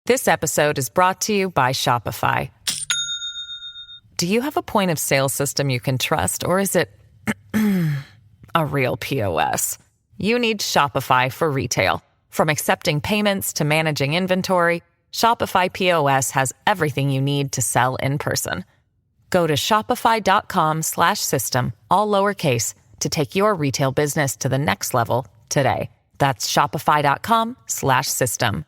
This episode is brought to you by Shopify. Do you have a point of sale system you can trust, or is it a real POS? You need Shopify for retail. From accepting payments to managing inventory, Shopify POS has everything you need to sell in person. Go to shopify.com/system, all lowercase, to take your retail business to the next level today. That's shopify.com/system.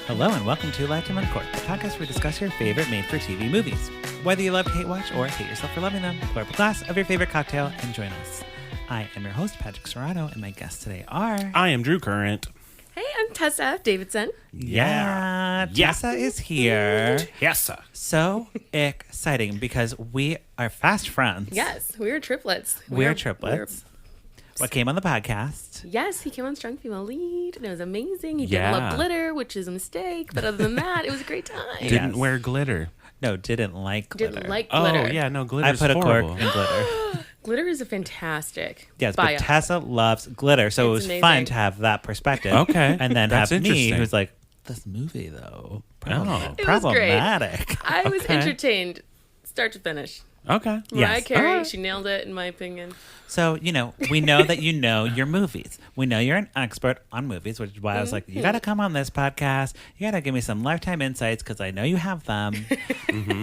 Hello and welcome to Lifetime Uncorked, the podcast where we discuss your favorite made-for-TV movies. Whether you love to hate watch or hate yourself for loving them, pour up a glass of your favorite cocktail and join us. I am your host, Patrick Serrano, and my guests today are... I am Drew Current. Hey, I'm Tessa Davidson. Yeah. Tessa is here. Tessa. So exciting because we are fast friends. Yes, we are triplets. We're triplets. What came on the podcast? Yes, he came on Strong Female Lead, and it was amazing. He Yeah. didn't love glitter, which is a mistake, but other than that, it was a great time. Didn't wear glitter. No, didn't like glitter. Didn't like glitter. Oh, yeah, no, I glitter's put a horrible. cork in glitter. Glitter is a fantastic Yes, bio. but Tessa loves glitter, so it was It's fun amazing. to have that perspective. Okay, And then that's have me, interesting. who's like, this movie, though, It was great. problematic. I was Okay. entertained start to finish. Okay. Yes. Mariah Carey, Alright. she nailed it, in my opinion. So, we know that you know your movies. We know you're an expert on movies, which is why I was like, you got to come on this podcast. You got to give me some Lifetime insights because I know you have them.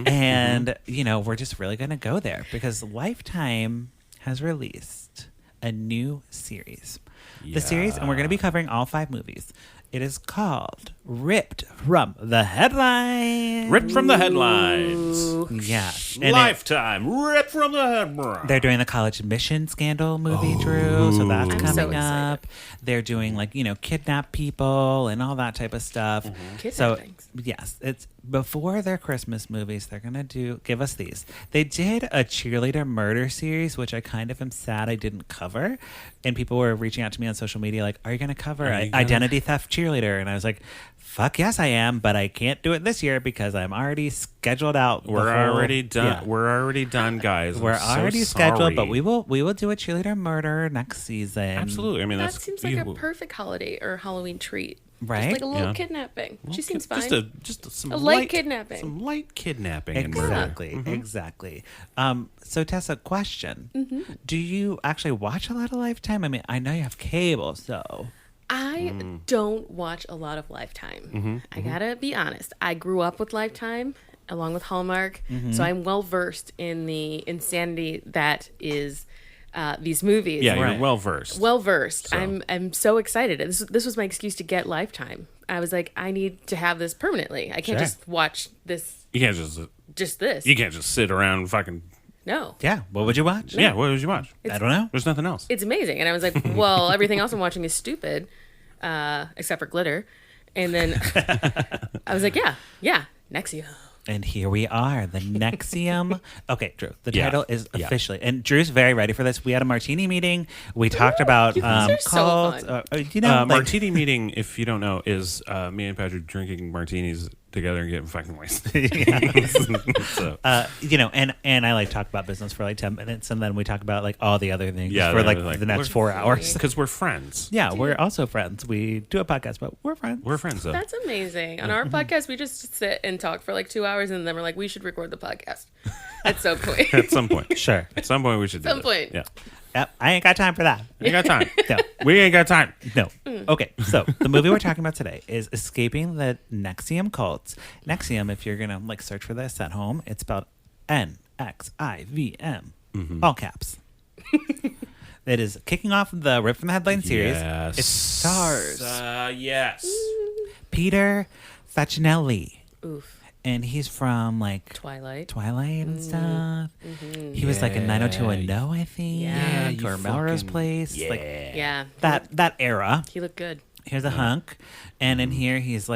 And, we're just really going to go there because Lifetime has released a new series. The series, and we're going to be covering all 5 movies. It is called Ripped from the Headlines. Ripped from the headlines. Yes. And Lifetime. Ripped from the headlines. they're doing the college admission scandal movie, Drew, so that's I'm so coming excited. up. They're doing kidnap people and all that type of stuff. So Kidnappings. yes, it's before their Christmas movies. They're gonna give us these. They did a cheerleader murder series, which I kind of am sad I didn't cover. And people were reaching out to me on social media like, "Are you gonna cover Are you gonna- identity theft cheerleader?" And I was like, "Fuck yes, I am, but I can't do it this year because I'm already scheduled out." We're already done. Yeah. We're already done, guys. We're I'm so already scheduled, but sorry. we will do a cheerleader murder next season. Absolutely. I mean, That that's seems like a perfect holiday or Halloween treat. Right? Just like a little Yeah. kidnapping. She seems fine. Just some A light kidnapping. Some light kidnapping and murder. Exactly, exactly. So Tessa, question: do you actually watch a lot of Lifetime? I mean, I know you have cable, so I don't watch a lot of Lifetime. I gotta be honest. I grew up with Lifetime along with Hallmark, so I'm well versed in the insanity that is these movies. Yeah, Right. you're well versed. Well versed. I'm so excited. This was my excuse to get Lifetime. I was like, I need to have this permanently. I can't Sure. just watch this. You can't just This. you can't just sit around and fucking. No. yeah. What would you watch? Yeah, what did you watch? I don't know. There's nothing else. It's amazing. And I was like, well, everything else I'm watching is stupid, except for glitter. And then I was like, yeah, NXIVM. And here we are, the NXIVM. Okay, Drew, the Yeah. title is Yeah. officially, and Drew's very ready for this. We had a martini meeting. We talked about you guys are so cults. fun. Like- Martini meeting, if you don't know, is me and Patrick drinking martinis together and getting fucking wasted. So, and I talk about business for 10 minutes, and then we talk about all the other things Yeah, for they're the next we're- 4 hours. because we're friends. Yeah, we're also friends. We do a podcast, but we're friends. We're friends, though. That's amazing. On our podcast, we just sit and talk for 2 hours, and then we're like, we should record the podcast at some point. At some point. Sure. At some point, we should do Some this. point. Yeah. Yep, I ain't got time for that. We ain't got time. No. We ain't got time. No. Okay, so the movie we're talking about today is Escaping the NXIVM Cults. NXIVM, if you're going to search for this at home, it's spelled NXIVM. All caps. It is kicking off the Rip from the Headline series. Yes. It stars Yes. Peter Facinelli. Oof. And he's from Twilight. and stuff. He was in 90210, I think. Yeah. you Or Melrose fucking- Place. Yeah. Yeah. That era. He looked good. Here's a hunk. And in here he's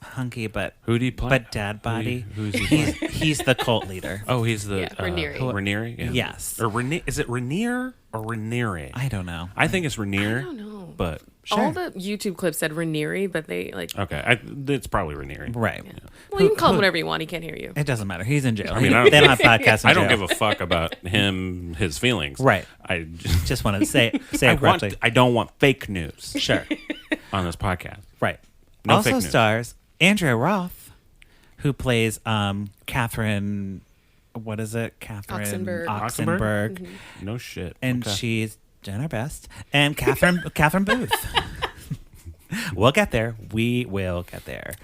hunky but Who'd he play? but dad body. Who's he play? He's the cult leader. Oh, he's the Yeah, Raniere. Raniere? Yeah. Yes. Or Is it Raniere or Raniere? I don't know. I think it's I Raniere. don't know. but All the YouTube clips said Raniere, but they like. okay, it's probably Raniere. Right. Yeah. Well, you can call him whatever you want. He can't hear you. It doesn't matter. He's in jail. I mean, they don't have podcasts in I don't jail. give a fuck about his feelings. Right. I Just wanted to say it correctly. I don't want fake news Sure. on this podcast. Right. No Also fake news. stars Andrea Roth, who plays Catherine. What is it? Catherine Oxenberg. No shit. And Okay. she's done her best. And Catherine Booth. We'll get there. We will get there.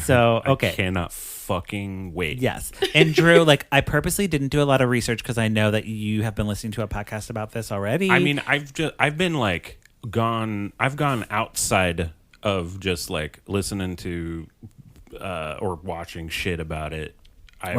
So, okay. I cannot fucking wait. Yes. And Drew, like, I purposely didn't do a lot of research because I know that you have been listening to a podcast about this already. I mean, I've been like gone outside of just like listening to or watching shit about it. I've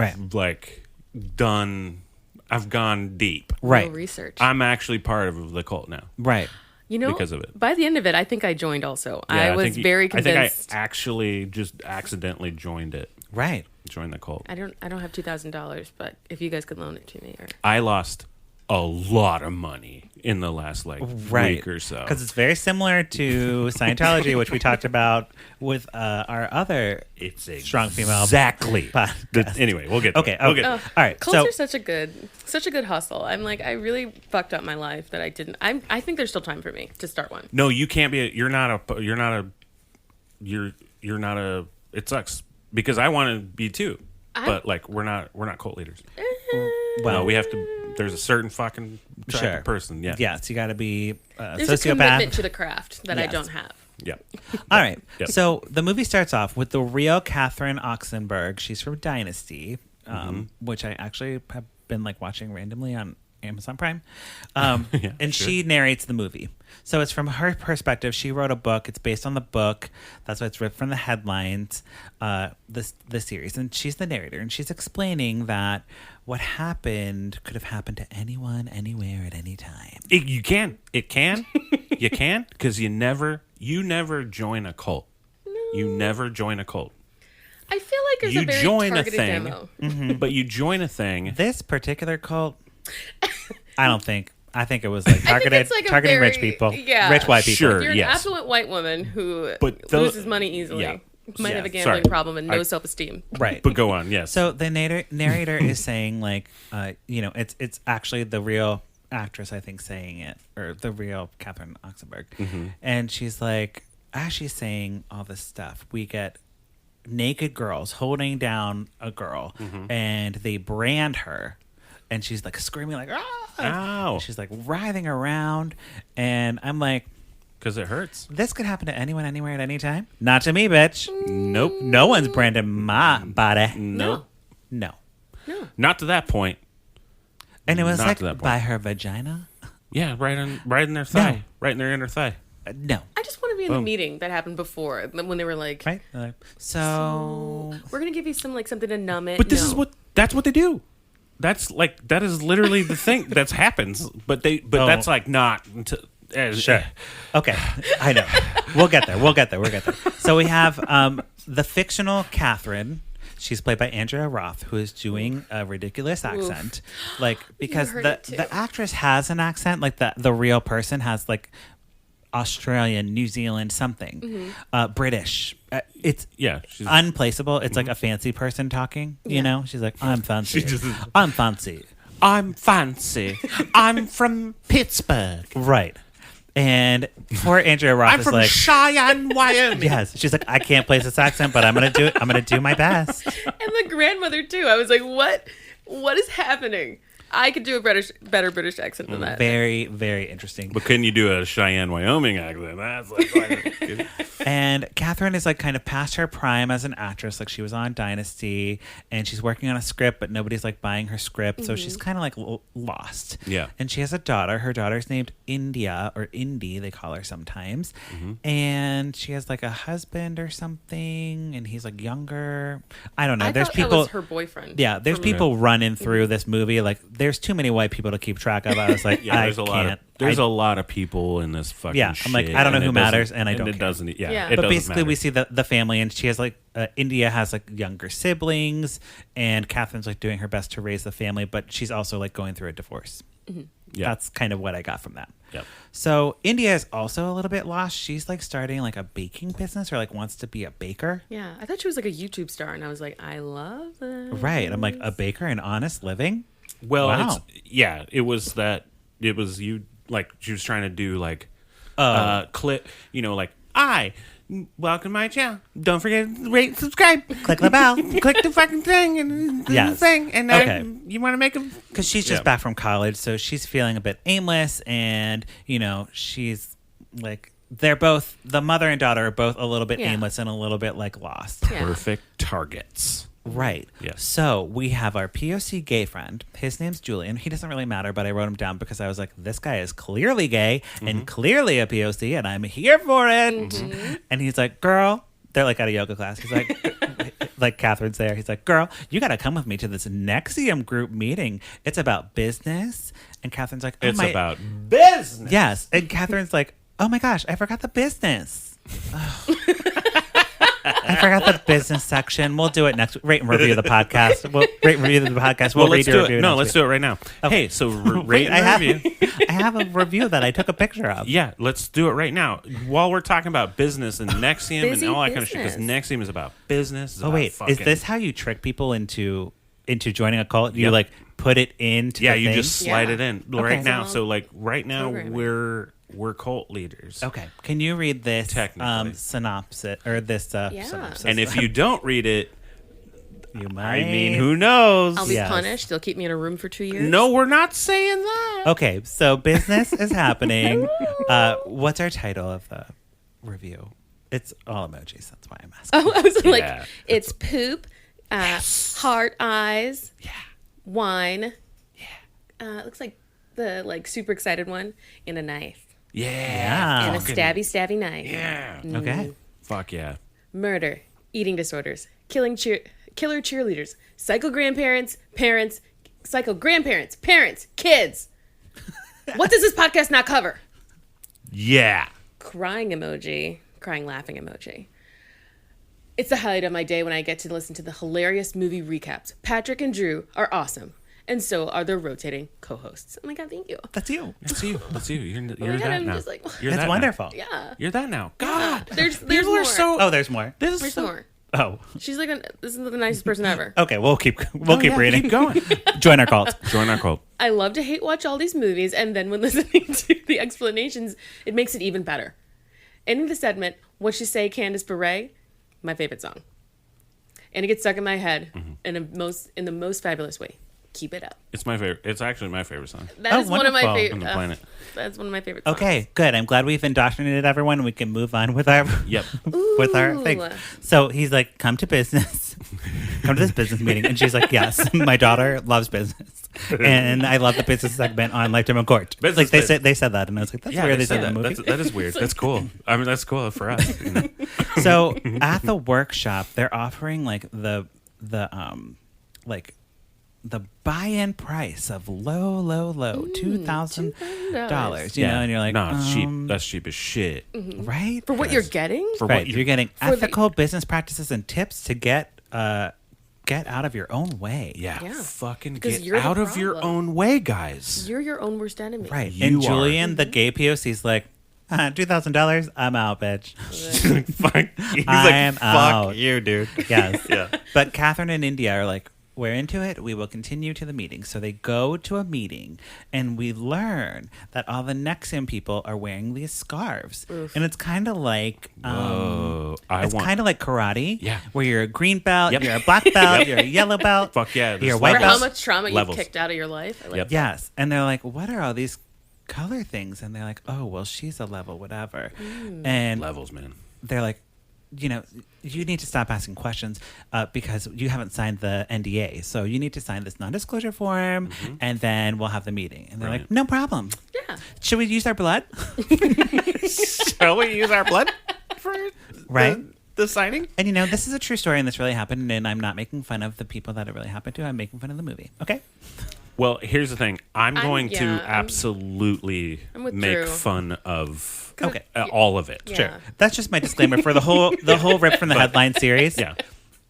I've gone deep. right. No research. I'm actually part of the cult now. Right. You know, because of it. By the end of it, I think I joined also. Yeah, I was very convinced. I think I actually just accidentally joined it. Right. Joined the cult. I don't have $2,000, but if you guys could loan it to me, or I lost a lot of money in the last week or so. Because it's very similar to Scientology, which we talked about with our other strong female exactly. podcast. Anyway, we'll get to Okay. it. We'll get to All it. right. cults So are such a good hustle. I'm like, I really fucked up my life that I didn't. I think there's still time for me to start one. No, you can't be. You're not a. It sucks because I want to be too, but like we're not cult leaders. well, No, we have to. There's a certain fucking type Sure. of person. Yeah. yes, you got to be a There's a commitment sociopath. to the craft that I Yes. don't have. Yeah. All right. Yep. So the movie starts off with the real Catherine Oxenberg. She's from Dynasty, which I actually have been like watching randomly on Amazon Prime. And sure. she narrates the movie. So it's from her perspective. She wrote a book. It's based on the book. That's why it's ripped from the headlines, the series. And she's the narrator. And she's explaining that what happened could have happened to anyone, anywhere, at any time. You can. It can. You can because you never join a cult. You never join a cult. I feel like there's You a very join a targeted thing, demo. but you join a thing. This particular cult, I don't think. I think it was like targeted, like a targeting very- rich people, yeah. rich white people. Sure. You're an Yes. affluent white woman who But loses money easily. yeah. Might Yeah, have a gambling sorry. problem and no self-esteem. Right. But go on. Yes. So the narrator is saying like, it's actually the real actress, I think, saying it, or the real Catherine Oxenberg. And she's like, as she's saying all this stuff, we get naked girls holding down a girl and they brand her. And she's like screaming like, ah! Ow. She's like writhing around. And I'm like, Because it hurts. this could happen to anyone, anywhere, at any time. Not to me, bitch. Nope. No one's branding my body. Nope. No. Not to that point. And it was Not like to that point. by her vagina? Yeah, right in their thigh. Right in their inner thigh. No. I just want to be in the meeting that happened before when they were like, Right? So we're going to give you something to numb it. But this No. is that's what they do. That is literally the thing that happens. But that's like not until, sure. Okay. I know. We'll get there. So we have the fictional Catherine. She's played by Andrea Roth, who is doing a ridiculous accent. Like, because heard it too. the actress has an accent, like the real person has like Australian, New Zealand, something. British. It's she's unplaceable. It's like a fancy person talking, you know? She's like, I'm fancy. I'm fancy. I'm fancy. I'm from Pittsburgh. Right. And poor Andrea Roth I'm is from like, Cheyenne, Wyoming. yes. She's like, I can't place this accent, but I'm gonna do it. I'm gonna do my best. And the grandmother too. I was like, what is happening? I could do a better British accent than that. Very, very interesting. But can you do a Cheyenne, Wyoming accent? That's like And Catherine is like kind of past her prime as an actress. Like she was on Dynasty and she's working on a script, but nobody's like buying her script. So she's kind of like lost. Yeah. And she has a daughter. Her daughter's named India, or Indy, they call her sometimes. And she has like a husband or something. And he's like younger. I don't know. I There's thought people. that was her boyfriend. Yeah, there's people running through this movie. Like, there's too many white people to keep track of. I was like, there's a lot of people in this fucking Yeah, I'm like, shit, I don't know and who it doesn't- matters, and I don't it care. doesn't. Yeah, Yeah. it But doesn't basically, matter. we see the family, and she has like India has like younger siblings, and Catherine's like doing her best to raise the family, but she's also like going through a divorce. That's kind of what I got from that. Yep. So India is also a little bit lost. She's like starting like a baking business or like wants to be a baker. Yeah, I thought she was like a YouTube star, and I was like, I love that. Right. I'm like, a baker and honest living? Well, Wow. it was you, like, she was trying to do like, clip, like, welcome to my channel. Don't forget to rate and subscribe. Click the bell. Click the fucking thing and Yes. the thing. And Okay. you want to make a... Because she's just back from college, so she's feeling a bit aimless, and she's like, they're both, the mother and daughter are both a little bit aimless and a little bit like lost. Yeah. Perfect targets. Right. Yes. So we have our POC gay friend. His name's Julian. He doesn't really matter, but I wrote him down because I was like, this guy is clearly gay and clearly a POC, and I'm here for it. And he's like, girl, they're like at a yoga class. He's like, like Catherine's there. He's like, girl, you got to come with me to this NXIVM group meeting. It's about business. And Catherine's like, It's about business. Yes. And Catherine's like, oh my gosh, I forgot the business. I forgot the business section. We'll do it next week. Rate and review the podcast. We'll rate and review the podcast. We'll read your review. No, let's do it right now. Okay. Hey, so rate and review. I have a review that I took a picture of. Yeah, let's do it right now. While we're talking about business and NXIVM and Busy all that kind of shit, because business. NXIVM is about business. It's Oh about wait, is fucking- this how you trick people into joining a cult? You Yep. like put it into Yeah, the you thing? just slide Yeah. it in Okay. right now. So So like right now programming. we're cult leaders. Okay. Can you read this Technically. synopsis or this synopsis? And if you don't read it, you might. I mean, who knows? I'll be Yes. punished. They'll keep me in a room for 2 years. No, we're not saying that. Okay, so business is happening. What's our title of the review? It's all emojis. That's why I'm asking. Oh, I was like, Yeah. it's poop, heart eyes, wine. Yeah. It looks like the super excited one, and a knife. Yeah. And a fucking- stabby knife. Yeah. Okay. Fuck yeah. Murder, eating disorders, killer cheerleaders, psycho grandparents, parents, psycho grandparents, parents, kids. What does this podcast not cover? Yeah. Crying emoji, crying laughing emoji. It's the highlight of my day when I get to listen to the hilarious movie recaps. Patrick and Drew are awesome, and so are their rotating co-hosts. Oh my god, thank you. That's you. That's you. That's you. You're my that God, I'm now. just like- You're That's that wonderful. Yeah. Now. You're that now. God. There's People more. are so. Oh, there's more. This is There's so. more. Oh. She's like, this is the nicest person ever. Okay, we'll keep Oh, yeah, reading. Keep going. Join our cult. Join our cult. I love to hate watch all these movies, and then when listening to the explanations, it makes it even better. Ending the segment, What You Say, Candace Bure, my favorite song. And it gets stuck in my head in the most fabulous way. Keep it up. It's my favorite. It's actually my favorite song That is one of my wonderful. favorite on the planet. That's one of my favorite songs. Okay, good. I'm glad we've indoctrinated everyone. We can move on with our Yep. with our thing. Ooh. So he's like, "Come to business. Come to this business meeting." And she's like, "Yes, my daughter loves business, and I love the business segment on Lifetime in Court." Business like bit. they said that, and I was like, "That's Yeah, weird." They said said that in the that. movie. That is weird. That's cool. I mean, that's cool for us. You know? So at the workshop, they're offering like the buy-in price of low $2,000. You know, and you're like, no, it's cheap. That's cheap as shit. right? For what you're getting? For Right, what you're getting ethical business practices and tips to get out of your own way. Yeah, Yeah. fucking Because get you're the out of your problem. own way, guys. You're your own worst enemy. Right. You and are. Julian, the gay POC's like, $2,000, I'm out, bitch. Fuck. He's I'm like, out. fuck you, dude. Yes. Yeah. But Catherine and India are like, we're into it. We will continue to the meeting. So they go to a meeting, and we learn that all the NXIVM people are wearing these scarves, and it's kind of like, it's kind of like karate, Yeah. where you're a green belt, Yep. you're a black belt, you're a yellow belt, Fuck yeah, you're a there's white For levels. how belt. much trauma Levels. you've kicked out of your life. I like Yep. that. Yes, and they're like, what are all these color things? And they're like, oh, well, she's a level, whatever, and Levels, man. they're like, you know, you need to stop asking questions because you haven't signed the NDA. So you need to sign this non-disclosure form, and then we'll have the meeting. And they're like, no problem. Yeah. Should we use our blood? Shall we use our blood for Right. the signing? And, you know, this is a true story, and this really happened, and I'm not making fun of the people that it really happened to. I'm making fun of the movie. Okay? Well, here's the thing. I'm going to I'm absolutely I'm with make Drew. fun of Okay. all of it. Yeah. Sure. That's just my disclaimer for the whole rip from the headline series. Yeah.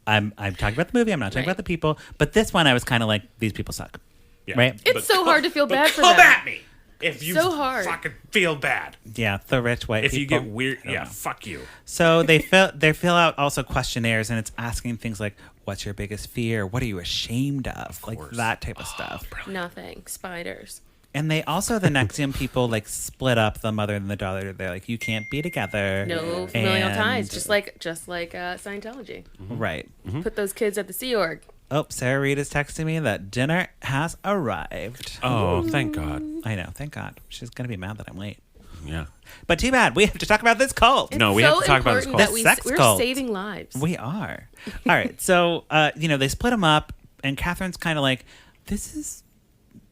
I'm talking about the movie. I'm not talking Right. about the people. But this one, I was kind of like, these people suck. Yeah. Right? It's so hard to feel bad for Come them. at me. if you so hard. fucking feel bad. Yeah, the rich white If people. you get weird, fuck you. So they fill out also questionnaires, and it's asking things like, "What's your biggest fear? What are you ashamed of?" Like that type of stuff. Nothing. Spiders. And they also, the NXIVM people, like split up the mother and the daughter. They're like, you can't be together. No familial And- ties. Just like Scientology. Right. Put those kids at the Sea Org. Oh, Sarah Reed is texting me that dinner has arrived. Oh, thank God. I know. Thank God. She's going to be mad that I'm late. Yeah. But too bad. We have to talk about this cult. No, we have to talk about this important cult. that Sex we're cult. saving lives. We are. All right. So, they split them up, and Catherine's kind of like, this is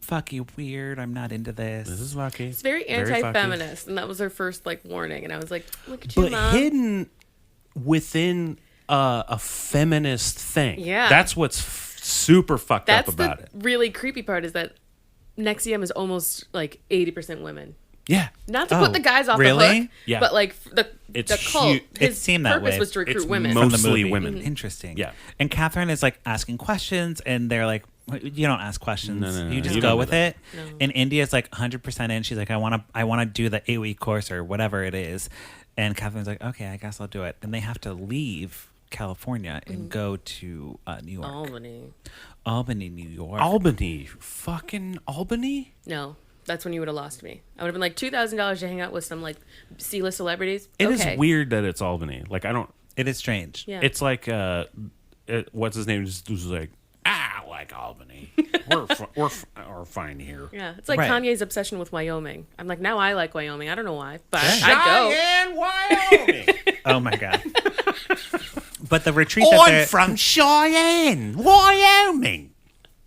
fucky weird. I'm not into this. This is lucky. It's very fucky. anti-feminist, and that was her first warning. And I was like, "Look at you, But Mom." hidden within a feminist thing. Yeah. That's what's super fucked That's up about the it. really creepy part is that NXIVM is almost 80% women. Yeah. Not to Oh, put the guys off really? the hook, Yeah. but the It's cult. huge. It His seemed that purpose way. was to recruit It's women. most- From the Mostly movie. women. Interesting. Yeah. And Catherine is like asking questions, and they're like, you don't ask questions. No, You just you go don't do with that. it. And India's like 100% in. She's like, I want to do the 8-week course or whatever it is. And Catherine's like, okay, I guess I'll do it. And they have to leave California and go to New York. Albany, New York. Albany. Fucking Albany? No, that's when you would have lost me. I would have been like $2,000 to hang out with some C-list celebrities. It is Okay. weird that it's Albany. Like, I don't. It is strange. Yeah. It's like, what's his name? Just was like, I like Albany. we're fine here. Yeah, it's like Right. Kanye's obsession with Wyoming. I'm like, now I like Wyoming. I don't know why, but I'd go. Wyoming. Oh my God. But the retreat that they're, from Cheyenne, Wyoming.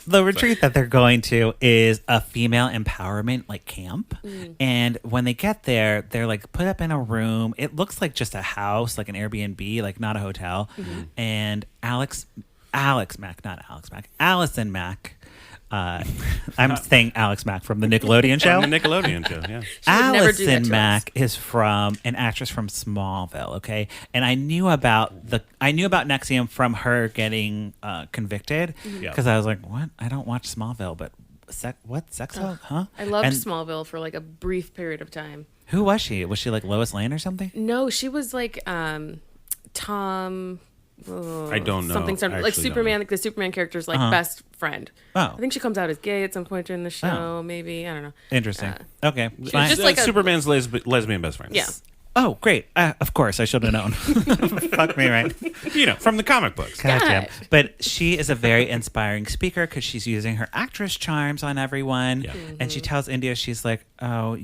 the retreat that they're going to is a female empowerment camp. And when they get there, they're put up in a room. It looks like just a house, like an Airbnb, not a hotel. And Allison Mack. I'm saying Alex Mack from the Nickelodeon show. The Nickelodeon show, yeah. would never do that Allison to Mack is from an actress from Smallville, okay? And I knew about NXIVM from her getting convicted because I was like, what? I don't watch Smallville, but Sexville? Huh? I loved And Smallville for a brief period of time. who was she? Was she Lois Lane or something? No, she was Tom. I don't know. Something I actually Superman. don't The Superman character's best friend. Oh. I think she comes out as gay at some point during the show. Maybe I don't know. Interesting. Okay. Fine. just like a- Superman's lesbian best friend. Yeah. Oh, great. Of course, I should have known. Fuck me, right? From the comic books. Gotcha. God. But she is a very inspiring speaker because she's using her actress charms on everyone. Yeah. And she tells India, she's like, oh,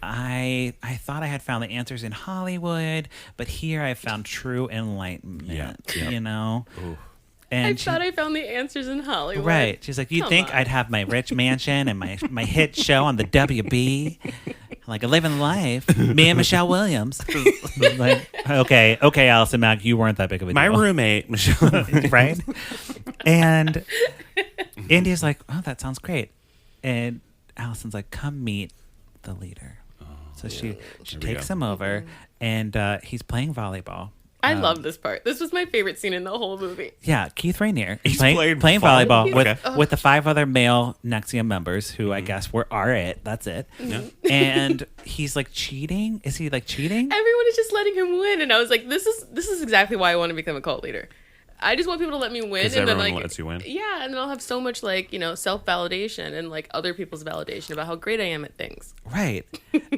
I thought I had found the answers in Hollywood, but here I found true enlightenment, Yeah. Ooh. And I thought I found the answers in Hollywood. right. She's like, you'd Come think on. I'd have my rich mansion and my hit show on the WB. Like a living life. Me and Michelle Williams. Okay, Allison Mack, you weren't that big of a deal. My roommate, Michelle. Right? And India's like, oh, that sounds great. And Allison's like, come meet the leader. So she takes him over, and he's playing volleyball. I love this part. This was my favorite scene in the whole movie. Yeah, Keith Rainier. He's playing playing volleyball volleyball? with the 5 other male NXIVM members who I guess are it. That's it. And he's cheating. Is he cheating? Everyone is just letting him win, and I was like, this is exactly why I want to become a cult leader. I just want people to let me win, 'Cause and then everyone lets you win. Yeah, and then I'll have so much self validation and other people's validation about how great I am at things. Right.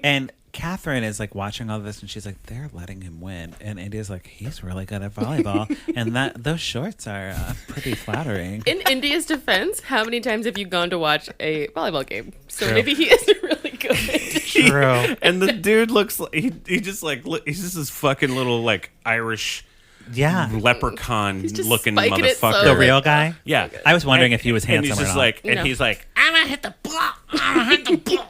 And Catherine is watching all this, and she's like, they're letting him win. And India's like, he's really good at volleyball. And those shorts are pretty flattering. In India's defense, how many times have you gone to watch a volleyball game? So True. maybe he isn't really good. True. And the dude looks like he just he's just this fucking little Irish Yeah. leprechaun He's just looking spiking it motherfucker. so The real guy? Yeah. I was wondering if he was And handsome he's just or not. and No. he's like, I'm gonna hit the ball. I'm gonna hit the ball.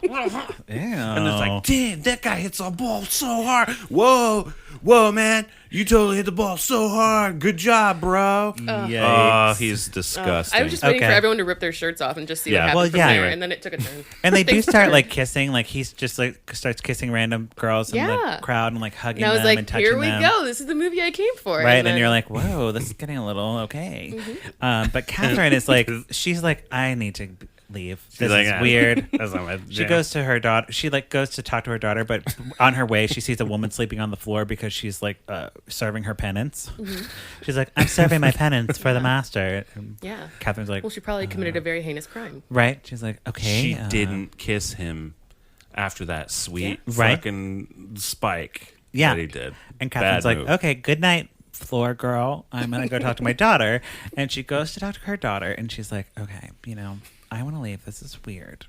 Ew. And it's like, damn, that guy hits a ball so hard. Whoa, man. You totally hit the ball so hard. Good job, bro. Yikes. Oh, he's disgusting. I was just waiting Okay. for everyone to rip their shirts off and just see Yeah. what happened Well, from yeah. there, and then it took a turn. And they do Thanks, start Kurt. kissing. He's just starts kissing random girls in the Yeah. crowd and hugging And I was them like, and touching here we them. go. This is the movie I came for. Right, and then- you're like, whoa, this is getting a little okay. Mm-hmm. But Catherine is she's like, I need to leave. She's This like, is "Ah, weird." that's not my She jam." goes to her daughter. She like goes to talk to her daughter, but on her way, she sees a woman sleeping on the floor because she's like serving her penance. She's like, "I'm serving my penance for the master." And Yeah. Catherine's like, Well, she probably committed a very heinous crime. right? She's like, "Okay." She didn't kiss him after that sweet Yeah. Right. fucking spike Yeah. that he did. And Catherine's Bad like, move. "Okay, good night, floor girl. I'm gonna go talk to my daughter." And she goes to talk to her daughter, and she's like, "Okay, I want to leave. This is weird."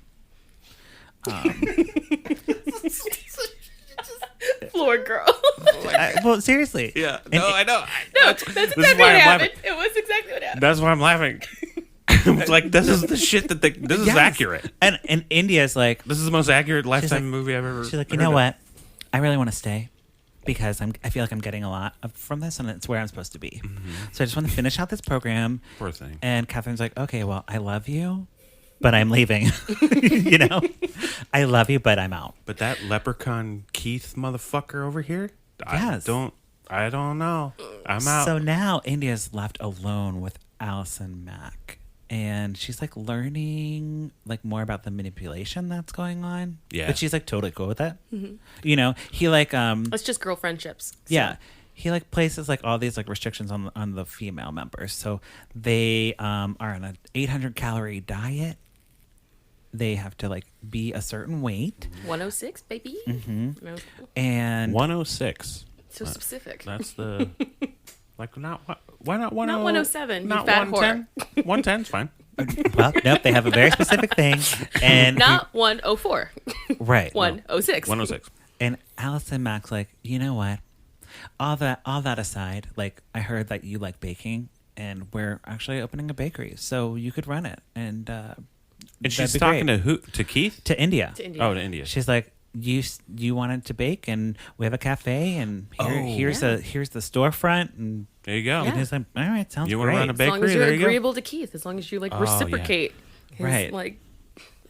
Floor girl. Well, seriously. Yeah. And No, it- I know. No, that's is exactly why what I'm happened. laughing. It was exactly what happened. That's why I'm laughing. It's like, this is the shit that this is Yes. accurate. And India's like, This is the most accurate Lifetime like- movie I've ever she's like, you heard know of. what? I really want to stay because I feel like I'm getting a lot from this, and it's where I'm supposed to be. So I just want to finish out this program. Poor thing. And Catherine's like, okay, well, I love you, but I'm leaving. I love you, but I'm out. But that leprechaun Keith motherfucker over here, Yes. I don't know. I'm out. So now India's left alone with Allison Mack. And she's like learning like more about the manipulation that's going on. Yeah. But she's like totally cool with it. He like It's just girl friendships. yeah. He like places like all these like restrictions on the female members. So they are on an 800 calorie diet. They have to like be a certain weight. 106, baby. No, And 106. so specific. That's the like not why not 10? Not 107, you Not fat 110. 110's fine. well, nope, they have a very specific thing. And Not 104. right. 106. 106. And Allison Mack's like, you know what? All that aside, like I heard that you like baking, and we're actually opening a bakery, so you could run it. And And she's that'd be talking great. to who? To Keith? to India. To India. Oh, to India. She's like, you wanted to bake, and we have a cafe, and here's yeah. the storefront, and There you go. Yeah. he's like, all right, sounds You wanna great. run a As long bakery? as you're There you go. agreeable to Keith, as long as you like yeah. reciprocate. His, Right. Like,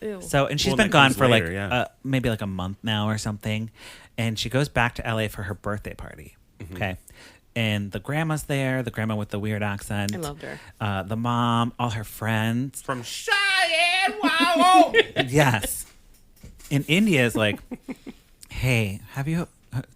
ew. So, and she's Well, been that gone comes for later, like yeah. maybe like a month now or something, and she goes back to LA for her birthday party. Mm-hmm. Okay. And the grandma's there, the grandma with the weird accent. I loved her. The mom, all her friends. From Cheyenne, wow. Yes. And India is like, hey, have you,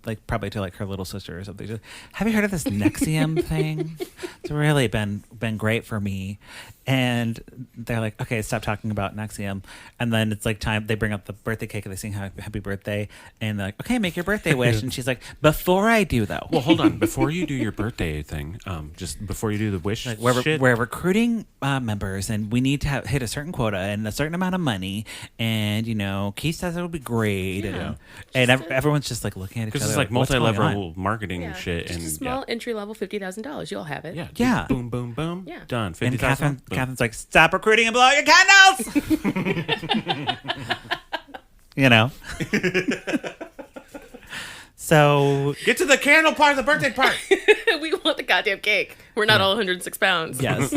like probably to like her little sister or something, just, have you heard of this NXIVM thing? It's really been great for me. And they're like, okay, stop talking about NXIVM. And then it's like time, they bring up the birthday cake and they sing happy birthday. And they're like, okay, make your birthday wish. And she's like, before I do though. Well, hold on. Before you do your birthday thing, just before you do the wish Like shit. we're recruiting members, and we need to hit a certain quota and a certain amount of money. And Keith says it'll be great, and everyone's just like looking at each other. Because it's like what's going multi-level on? marketing Yeah, shit. just And a small entry level $50,000. You'll have it. yeah. Yeah. Boom, boom, boom. Yeah. Done. And 50,000. Catherine's like, stop recruiting and blow out your candles. So Get to the candle part of the birthday part. We want the goddamn cake. We're not all 106 pounds. yes,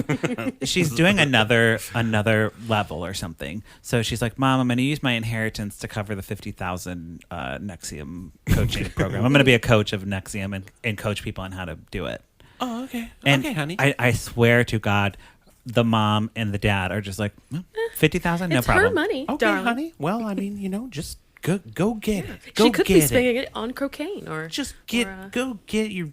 she's doing another level or something. So she's like, Mom, I'm going to use my inheritance to cover the 50,000 NXIVM coaching program. I'm going to be a coach of NXIVM and coach people on how to do it. Oh, okay. And okay, honey. I swear to God, the mom and the dad are just like, 50,000, no It's problem. her money, okay, darling. honey. Well, I mean, just go get it. Go She could get be it. spending it on cocaine or Just or, go get you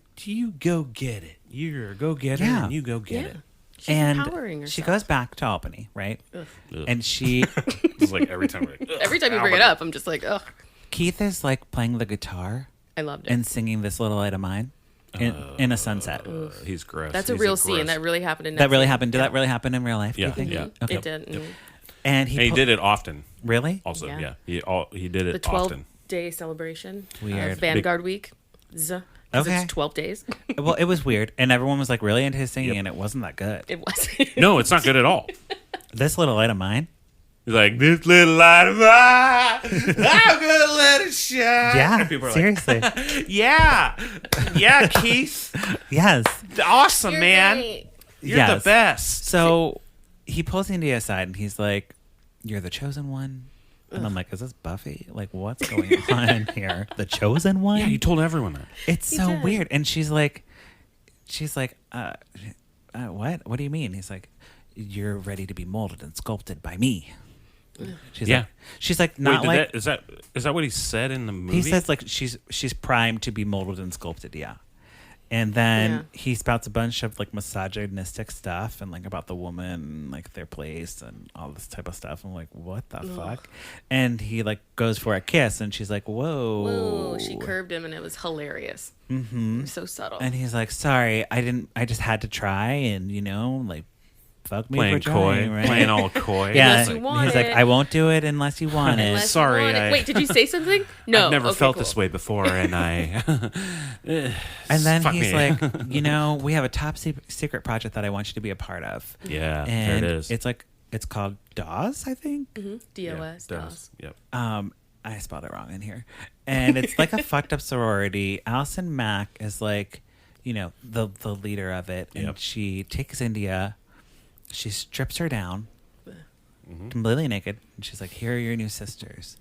go get it. You're a go getter, Yeah. and you go get yeah. it. She's And empowering herself. she goes back to Albany, right? Ugh. And she It's like every time. Every time you bring it up, I'm just like, ugh. Keith is like playing the guitar I loved it. and singing "This Little Light of Mine" in a sunset. He's gross. That's a He's real gross. scene that really happened in That really Netflix. happened. Did that really happen in real life? Do Yeah, you think? yeah. Okay. It did. Mm. And And he pu- did it often. Really? Also, Yeah. yeah. He did The it often. 12-day celebration Weird. of Vanguard Week. Because Okay. it's 12 days. Well, it was weird, and everyone was like really into his singing, and it wasn't that good. It was. No, it's not good at all. This Little Light of Mine. He's like, this little light of mine, I'm gonna let it shine. Yeah, People are seriously. like, yeah, Keith, Yes. awesome, man. You're Yes. the best. So he pulls India aside, and he's like, "You're the chosen one." And I'm like, "Is this Buffy? Like, what's going on here? The chosen one?" Yeah, he told everyone that. It's He so did. weird. And she's like, what? What do you mean? He's like, you're ready to be molded and sculpted by me. She's like not Wait, like is that what he said in the movie? he says like she's primed to be molded and sculpted. Yeah. And then he spouts a bunch of like misogynistic stuff and like about the woman, like their place and all this type of stuff. I'm like, what the fuck? And he like goes for a kiss and she's like, whoa. She curved him and it was hilarious. Mm-hmm. So subtle. And he's like, sorry, I just had to try and, like, fuck me playing for trying, coy, right? playing all coy. Yeah, Unless you want he's like, it. I won't do it unless you want it. Sorry, Wait, did you say something? No. I've never Okay, felt cool. this way before, and I. And then Fuck he's me. like, we have a top secret project that I want you to be a part of. Yeah, And there it is. it's called DAWS, I think. DOS. Yeah, DOS. Yep. I spelled it wrong in here. And it's like a fucked up sorority. Allison Mack is like, the leader of it. And Yep. she takes India, she strips her down, completely naked. And she's like, here are your new sisters.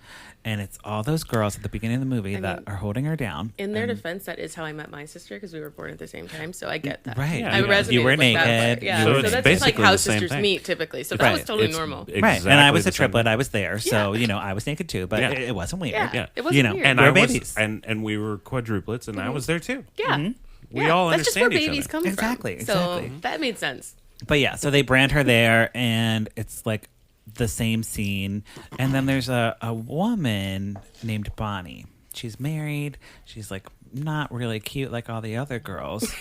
And it's all those girls at the beginning of the movie that are holding her down. In their And- defense, that is how I met my sister because we were born at the same time. So I get that. Right. I Yeah. resonated You were with that part. naked. Yeah. So So it's that's just like basically how the same sisters thing. meet typically. So that Right. was totally It's normal. Right. And I was exactly a the same triplet. thing. I was there. So, I was naked too, but Yeah. it wasn't weird. Yeah. It wasn't weird. And We're I was, babies. and we were quadruplets, and I was there too. Yeah. We all That's just where understand each babies other. come Exactly, from. So exactly. that made sense. But yeah, so they brand her there, and it's like the same scene. And then there's a woman named Bonnie. She's married. She's like not really cute like all the other girls.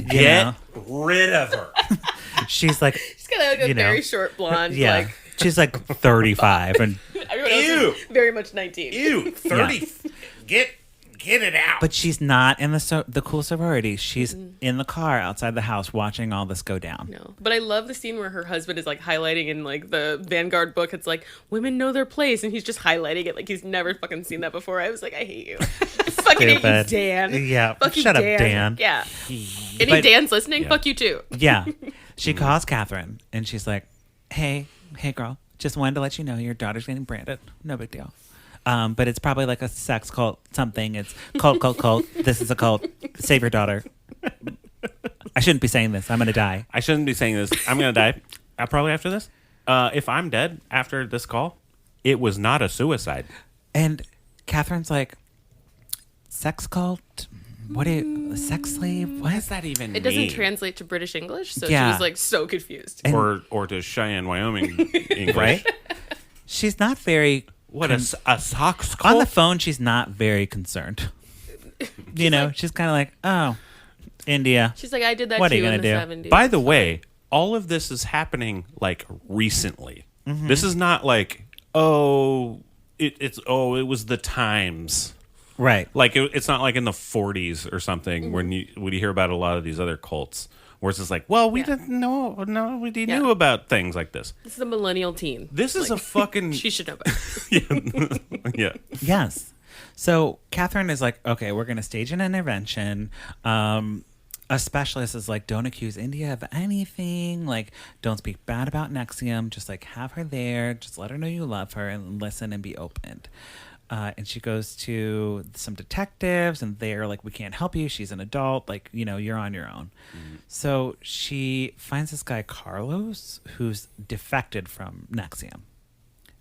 Get rid of her. She's like, She's got like a very short blonde. yeah. Like, She's like 35, and everyone else is very much 19. Ew, 30. Get it out. but she's not in the cool sorority. She's in the car outside the house watching all this go down. No. But I love the scene where her husband is like highlighting in like the Vanguard book. It's like women know their place, and he's just highlighting it like he's never fucking seen that before. I was like, I hate you. Fucking hate you, Stupid. Dan. Yeah, Fuck you, shut up, Dan. Yeah. Any But- Dan's listening? Fuck you too. Yeah. She calls Catherine and she's like, hey girl, just wanted to let you know your daughter's getting branded. No big deal. But it's probably like a sex cult something. It's cult. This is a cult. Save your daughter. I shouldn't be saying this. I'm going to die. I shouldn't be saying this. I'm going to die probably after this. If I'm dead after this call, it was not a suicide. And Catherine's like, sex cult? What sex slave? What does that even It doesn't mean? translate to British English, so Yeah. she was like so confused. Or to Cheyenne, Wyoming English. Right? She's not very... What, a socks On cult? the phone, she's not very concerned. She's kind of like, oh, India. She's like, I did that What are too you in the gonna 70s. By the way, all of this is happening like recently. This is not like, it was the times. Right. Like it's not like in the 40s or something when you hear about a lot of these other cults where it's just like, well, we didn't know, we knew about things like this. This is a millennial teen. This is a fucking She should know better. yeah. Yes. So Catherine is like, okay, we're going to stage an intervention. A specialist is like, don't accuse India of anything. Like, don't speak bad about NXIVM. Just like have her there. Just let her know you love her and listen and be open. And she goes to some detectives and they're like, we can't help you. She's an adult. Like, you're on your own. So she finds this guy, Carlos, who's defected from NXIVM.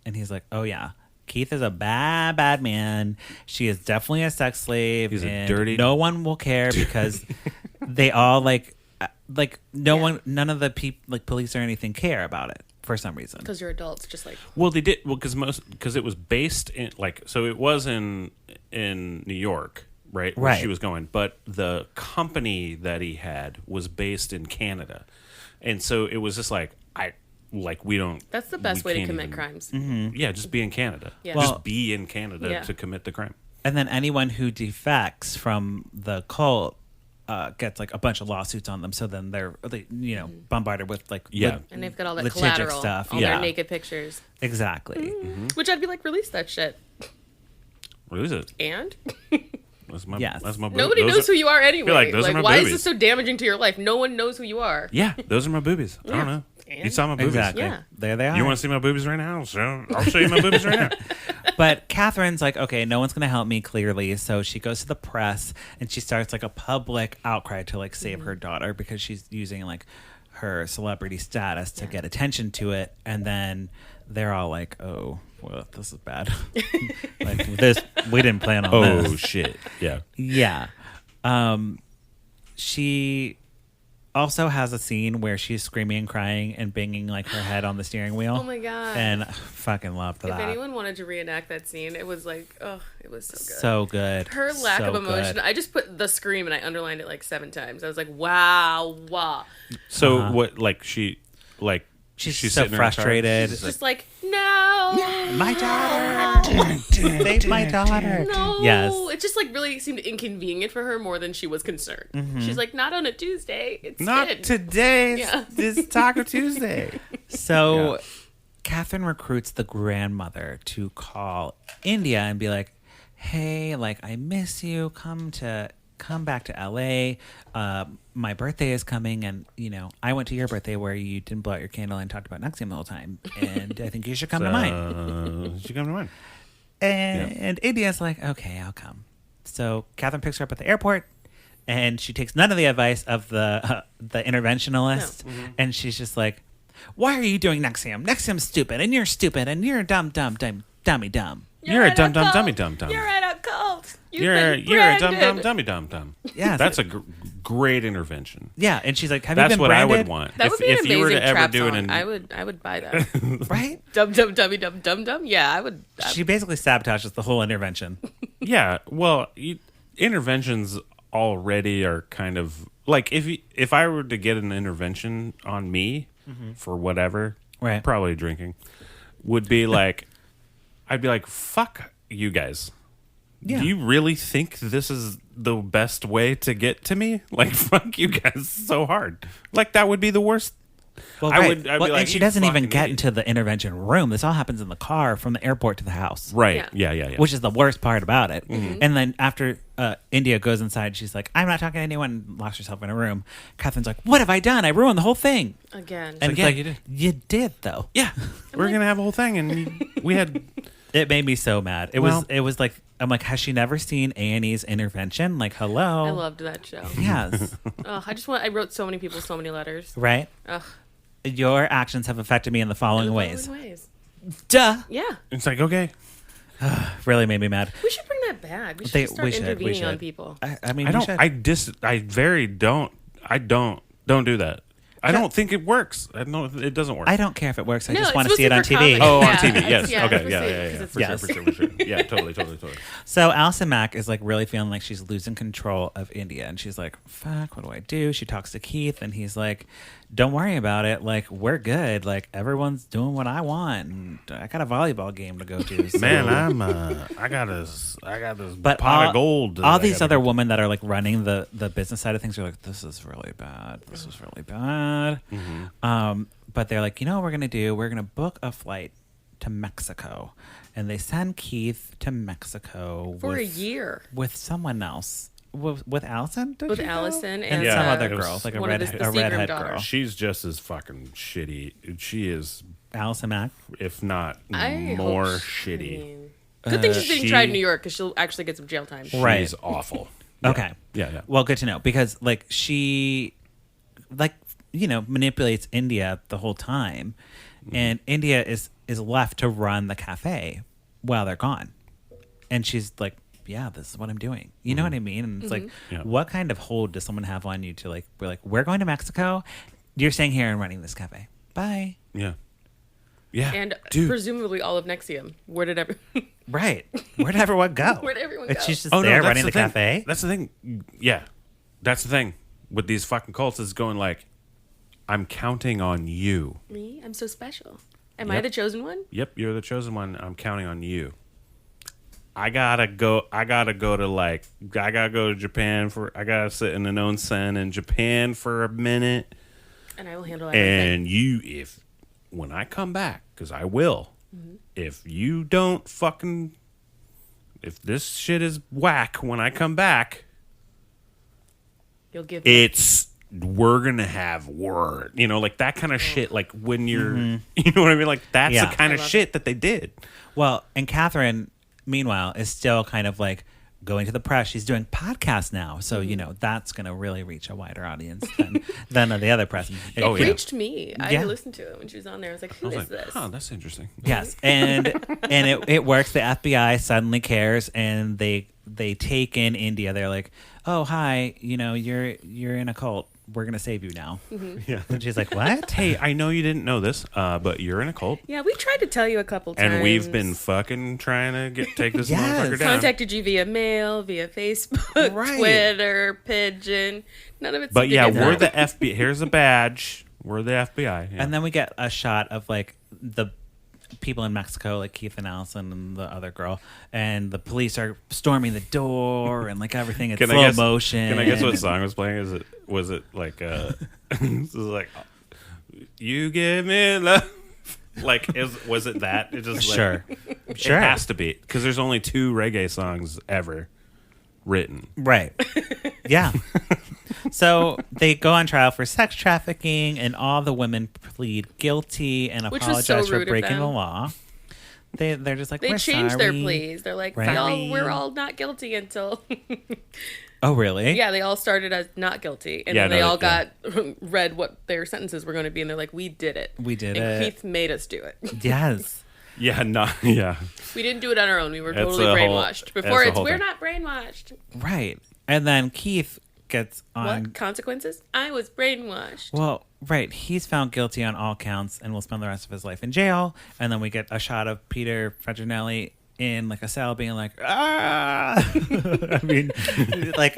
And he's like, oh, yeah. Keith is a bad man. She is definitely a sex slave. He's a and dirty- no one will care because they all none of the police or anything care about it for some reason. Because you're adults, just like... Well, they did. Well, because it was based in so it was in New York, right? Where Right. she was going, but the company that he had was based in Canada, and so it was just like we don't. That's the best we way to can't commit even- crimes. Yeah, just be in Canada. Yeah. Well- Just be in Canada Yeah. to commit the crime. And then anyone who defects from the cult gets like a bunch of lawsuits on them. So then they're bombarded with like Yeah. And they've got all that litigious collateral, stuff. all Yeah. their naked pictures. Exactly. Which I'd be like, release that shit. What is it? And? That's my. Yes. That's my. Nobody those knows are- who you are anyway. You're like, those are my why is boobies. this so damaging to your life? No one knows who you are. Yeah, those are my boobies. I don't know. And? You saw my boobies. Exactly. Yeah. There they are. You want to see my boobies right now? I'll show you my boobies right now. But Catherine's like, okay, no one's going to help me clearly. So she goes to the press and she starts like a public outcry to like save her daughter because she's using like her celebrity status to get attention to it. And then they're all like, oh, well, this is bad. Like this, we didn't plan on this. Oh shit! Yeah. Yeah. She also has a scene where she's screaming and crying and banging like her head on the steering wheel. Oh my god! And I fucking loved that. If anyone wanted to reenact that scene, it was like, oh, it was so good. So good. Her lack So of emotion. good. I just put the scream and I underlined it like 7 times. I was like, wow. So what? Like she, like She's so sitting in her car. frustrated. She's just like, no, My daughter! Save my daughter! no. Yes. It just like really seemed inconvenient for her more than she was concerned. She's like, not on a Tuesday. It's Not good. today. Yeah. This Taco Tuesday. So Yeah. Catherine recruits the grandmother to call India and be like, hey, like, I miss you. Come back to LA. My birthday is coming, and you know, I went to your birthday where you didn't blow out your candle and talked about NXIVM the whole time, and I think you should come to mine. She come to mine. And India's like, okay, I'll come. So Catherine picks her up at the airport, and she takes none of the advice of the interventionalist, and she's just like, why are you doing NXIVM? NXIVM's stupid, and you're stupid, and you're a dummy dumb. You're a dumb dummy dumb. You're at a cult. You're a dumb dummy dumb. Yeah, That's a great intervention. Yeah, and she's like, have you That's been what branded? I would want. That would be an if you were amazing to ever trap do song. an, I would buy that. Right? Dum dum dummy dum dum dum. Yeah, I would. She basically sabotages the whole intervention. yeah. Well, interventions already are kind of like if I were to get an intervention on me for whatever, Right. probably drinking, would be like, I'd be like, fuck you guys. Yeah. Do you really think this is the best way to get to me? Like, fuck you guys so hard. Like, that would be the worst. Well, I right. would- I'd be Well, like, and she you doesn't even fucking get idiot. into the intervention room. This all happens in the car from the airport to the house. Right. Yeah. Yeah. Which is the worst part about it. And then after India goes inside, she's like, I'm not talking to anyone, locks herself in a room. Catherine's like, what have I done? I ruined the whole thing. Again. And it's yeah, like, you did. You did, though. Yeah. We're going to have a whole thing. And we had. It made me so mad. It was like, I'm like, has she never seen A&E's Intervention? Like, hello. I loved that show. Yes. I wrote so many people so many letters. Right? Ugh. Your actions have affected me in the following ways. Duh. Duh. Yeah. It's like, okay. Really made me mad. We should bring that back. We should start intervening on people. I mean, I we don't. should. I don't do that. I don't think it works. It doesn't work. I don't care if it works. I No, just it's want to see it on supposed to TV. be for Oh, on comedy. TV. Yeah, Yes. yeah, Okay. it's Yeah. supposed to For sure. Yeah. Totally. So Alison Mack is like really feeling like she's losing control of India, and she's like, "Fuck, what do I do?" She talks to Keith, and he's like, "Don't worry about it. Like, we're good. Like, everyone's doing what I want, and I got a volleyball game to go to." So. Man, I got this But pot of gold. All these other women that are like running the business side of things are like, "This is really bad. This is really bad." But they're like, you know what we're gonna do? We're gonna book a flight to Mexico, and they send Keith to Mexico For a year. with someone else. With Allison? Did With she go? Allison and and some Yeah, other it was girl, like a one of the redhead Seagram girl. daughters. She's just as fucking shitty. She is, Allison Mack. if not I more hope shitty. Good thing she's being she- tried in New York because she'll actually get some jail time. Right. She's awful. Okay. Yeah. Well, good to know because like she, like manipulates India the whole time, and India is left to run the cafe while they're gone, and she's like, yeah, this is what I'm doing. You know what I mean? And it's like, Yeah. what kind of hold does someone have on you to like, we're going to Mexico. You're staying here and running this cafe. Bye. Yeah. And dude. presumably all of NXIVM. Where did Right. Where'd everyone go? Where'd everyone And go? she's just Oh, no, there that's running the thing. cafe. That's the thing. Yeah. That's the thing with these fucking cults is going like, I'm counting on you. Me? I'm so special. Am I Yep. the chosen one? Yep, you're the chosen one. I'm counting on you. I gotta go to I gotta go to Japan I gotta sit in an onsen in Japan for a minute. And I will handle everything. And when I come back, because I will, if you don't if this shit is whack when I come back, You'll give we're gonna have word, like that kind of shit. Like when you're, you know what I mean? Like that's Yeah. the kind I of love shit that they did. Well, and Catherine, meanwhile, is still kind of like going to the press. She's doing podcasts now. So, you know, that's going to really reach a wider audience than the other press. It reached me. I listened to it when she was on there. I was like, who is this? Oh, that's interesting. Yes. And it works. The FBI suddenly cares, and they take in India. They're like, oh, hi, you know, you're in a cult. We're going to save you now. Yeah. And she's like, what? Hey, I know you didn't know this, but you're in a cult. Yeah, we tried to tell you a couple times. And we've been fucking trying to take this motherfucker down. Contacted you via mail, via Facebook, Twitter, Pigeon. None of it's. But yeah, we're the FBI. Here's a badge. We're the FBI. Yeah. And then we get a shot of like the people in Mexico, like Keith and Allison and the other girl, and the police are storming the door and like everything in slow motion. Can I guess what song was playing? Was it like this is like you give me love? Like was it that? It just sure. It has to be, because there's only 2 reggae songs ever written. Right. Yeah. So they go on trial for sex trafficking, and all the women plead guilty and apologize for breaking the law. They're just like, they changed their pleas. They're like, right. we're all not guilty until. Oh, really? Yeah, they all started as not guilty, and then they all got read what their sentences were going to be, and they're like, we did it. We did and it. Keith made us do it. Yes. Yeah. We didn't do it on our own. We were totally brainwashed. Before we're not brainwashed. Right. And then Keith gets on... What? Consequences? I was brainwashed. Well, right. He's found guilty on all counts and will spend the rest of his life in jail. And then we get a shot of Peter Facinelli in like a cell being like, ah! I mean, like,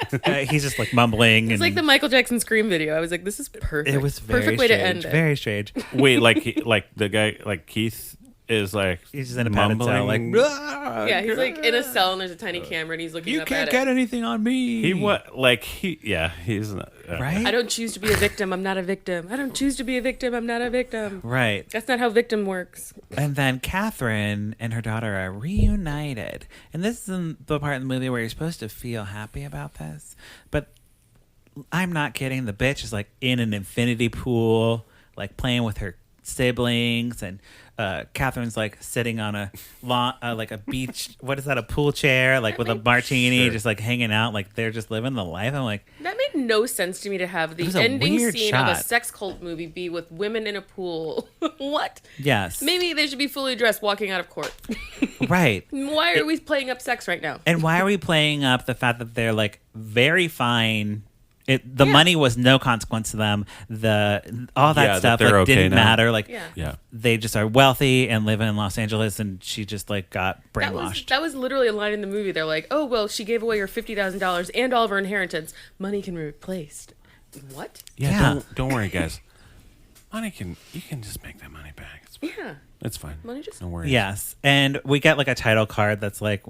he's just like mumbling. It's like the Michael Jackson Scream video. I was like, this is perfect. It was very perfect way to end it. Very strange. Wait, like the guy, like Keith is like, he's just in a padded cell, like, yeah, he's like in a cell and there's a tiny camera and he's looking up at it. You can't get anything on me. He's not, right. I don't choose to be a victim. I'm not a victim. I don't choose to be a victim. I'm not a victim. Right. That's not how victim works. And then Catherine and her daughter are reunited, and this is the part in the movie where you're supposed to feel happy about this, but I'm not kidding. The bitch is like in an infinity pool, like playing with her siblings, and Catherine's like sitting on a lawn, like a beach. What is that? A pool chair, like with a martini, just like hanging out. Like they're just living the life. I'm like, that made no sense to me to have the ending scene of a sex cult movie be with women in a pool. What? Yes. Maybe they should be fully dressed walking out of court. Right. Why are we playing up sex right now? And why are we playing up the fact that they're like very fine? The money was no consequence to them. All that stuff like okay didn't matter. Like they just are wealthy and live in Los Angeles, and she just like got brainwashed. That was literally a line in the movie. They're like, "Oh well, she gave away her $50,000 and all of her inheritance. Money can be replaced." What? Yeah. Don't worry, guys. You can just make that money back. It's fine. Money just don't worry. Yes, and we get like a title card that's like,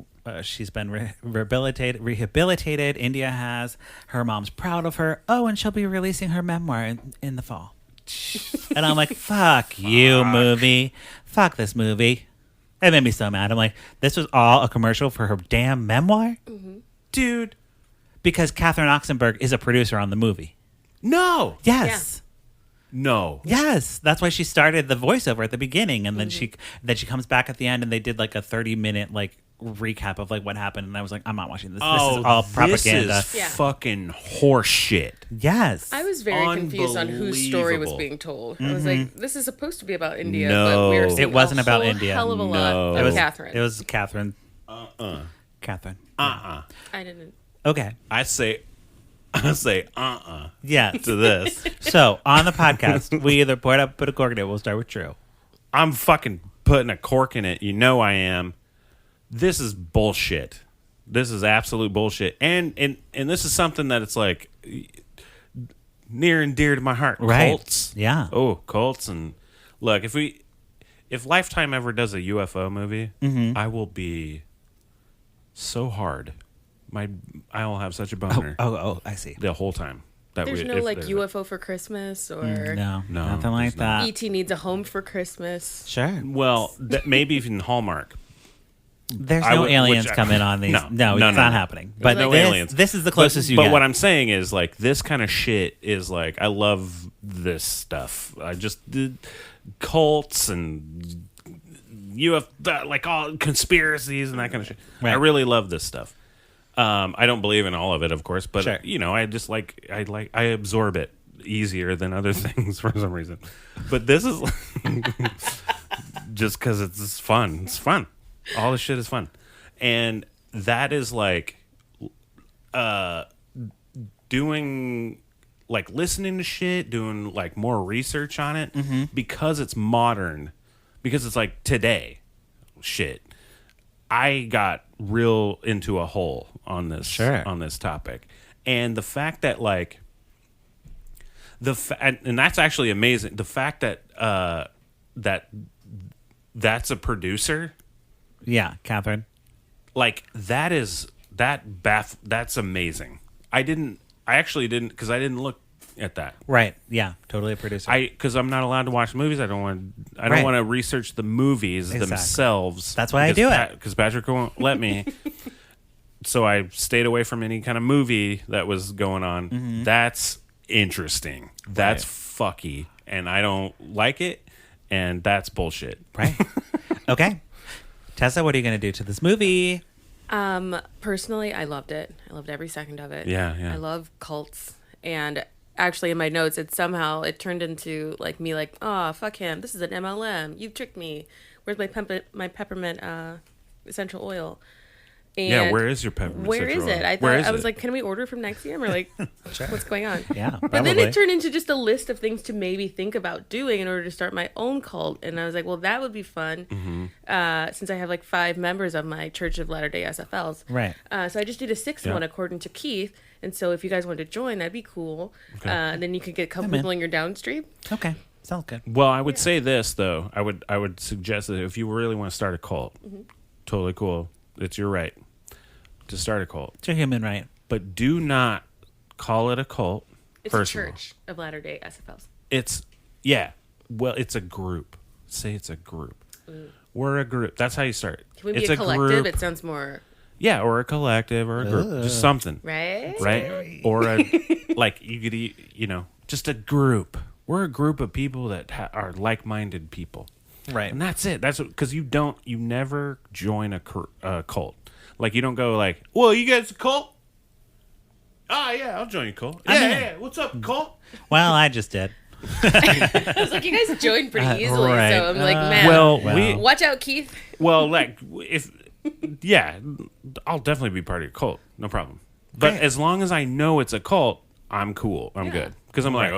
she's been rehabilitated. India has. Her mom's proud of her. Oh, and she'll be releasing her memoir in the fall. And I'm like, fuck you, movie. Fuck this movie. It made me so mad. I'm like, this was all a commercial for her damn memoir? Mm-hmm. Dude. Because Catherine Oxenberg is a producer on the movie. No. Yes. Yeah. No. Yes. That's why she started the voiceover at the beginning. And then she comes back at the end, and they did like a 30-minute like recap of like what happened, and I was like, I'm not watching this. This is all propaganda. This is fucking horse shit. Yes. I was very confused on whose story was being told. I was like, this is supposed to be about India, but we're seeing it wasn't about India. Hell of a lot of Catherine. It was Catherine. Catherine. I didn't. Okay. I say yeah to this. So on the podcast, we either put a cork in it. We'll start with Drew. I'm fucking putting a cork in it. You know I am. This is bullshit. This is absolute bullshit. And this is something that it's like near and dear to my heart. Right. Cults. Yeah. Oh, cults. And look, if Lifetime ever does a UFO movie, I will be so hard. I will have such a boner. Oh, I see. The whole time. There's no like UFO for Christmas or no, nothing like that. ET needs a home for Christmas. Sure. Well, maybe even Hallmark. There's no aliens coming on these. No, it's not happening. But no aliens. This is the closest you get. But what I'm saying is like this kind of shit is like I love this stuff. I just did cults and UFO, like all conspiracies and that kind of shit. Right. I really love this stuff. I don't believe in all of it, of course, but Sure. I just I absorb it easier than other things for some reason. But this is just because it's fun. It's fun. All this shit is fun, and that is like doing like listening to shit, doing like more research on it because it's modern, because it's like today shit. I got real into a hole on this on this topic, and the fact that like and that's actually amazing. The fact that that's a producer, Catherine. like that's amazing. I actually didn't because I didn't look at that. Right. Yeah. Totally a producer. Because I'm not allowed to watch movies. I don't want to research the movies themselves. That's why I do it. Because Patrick won't let me. So I stayed away from any kind of movie that was going on. Mm-hmm. That's interesting. That's fucky, and I don't like it. And that's bullshit. Right. Okay. Tessa, what are you going to do to this movie? Personally, I loved it. I loved every second of it. Yeah. I love cults. And actually in my notes, it turned into like me like, oh, fuck him. This is an MLM. You tricked me. Where's my peppermint essential oil? And where is your peppermint? Where is it? I was like, can we order from NXIVM or like, what's going on? Yeah, probably. But then it turned into just a list of things to maybe think about doing in order to start my own cult. And I was like, well, that would be fun, since I have like 5 members of my Church of Latter-day SFLs. Right. So I just did a 6th one according to Keith. And so if you guys wanted to join, that'd be cool. Okay. And then you could get a couple people in your downstream. Okay. Sounds good. Well, I would say this though. I would suggest that if you really want to start a cult, totally cool. It's your right to start a cult. It's your human right. But do not call it a cult. It's a Church of Latter-day SFLs. It's a group. Say it's a group. We're a group. That's how you start. Can we be a collective? Group. It sounds more... Yeah, or a collective or a group. Just something. Right? Or like you could, just a group. We're a group of people that are like-minded people. Right. And that's it. That's because you never join a cult. Like you don't go like, well, you guys a cult? Ah, yeah, I'll join your cult. Yeah. What's up, cult? Well, I just did. I was like, you guys joined pretty easily, so I'm like, man. Watch out, Keith. Well, like I'll definitely be part of your cult, no problem. But as long as I know it's a cult, I'm cool. I'm good because I'm like,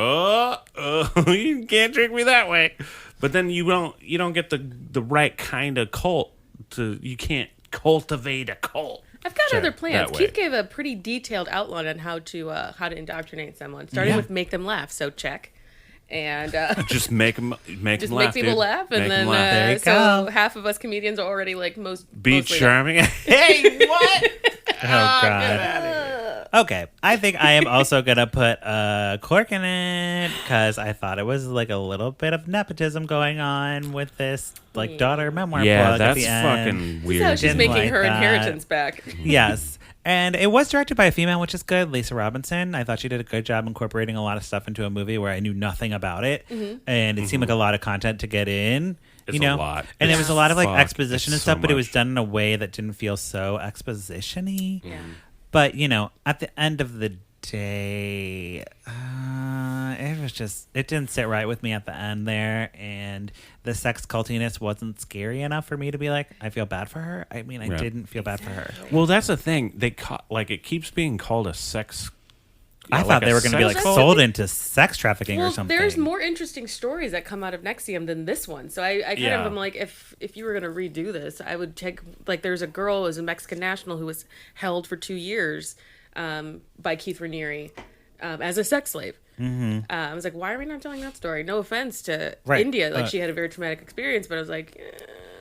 you can't trick me that way. But then you don't get the right kind of cult you can't cultivate a cult. I've got other plans. Keith gave a pretty detailed outline on how to indoctrinate someone, starting with make them laugh. So check, and just make them laugh. Make people laugh, and then there you so go. half of us comedians are already like be charming. Hey, what? Oh God. Okay, I think I am also gonna put a cork in it because I thought it was like a little bit of nepotism going on with this like daughter memoir plug at the end. Yeah, that's fucking weird. That's how she's making her inheritance back. Yes. And it was directed by a female, which is good, Lisa Robinson. I thought she did a good job incorporating a lot of stuff into a movie where I knew nothing about it. And it seemed like a lot of content to get in. It's a lot. And it was a lot of like exposition and stuff, but it was done in a way that didn't feel so exposition-y. Yeah. But, at the end of the day, it didn't sit right with me at the end there. And the sex cultiness wasn't scary enough for me to be like, I feel bad for her. I mean, I didn't feel bad for her. Well, that's the thing. It keeps being called a sex. I thought they were going to be like sold into sex trafficking or something. There's more interesting stories that come out of NXIVM than this one. So I kind of am like, if you were going to redo this, I would take, like, there's a girl who was a Mexican national who was held for 2 years by Keith Raniere as a sex slave. I was like, why are we not telling that story? No offense to India. Like, she had a very traumatic experience, but I was like,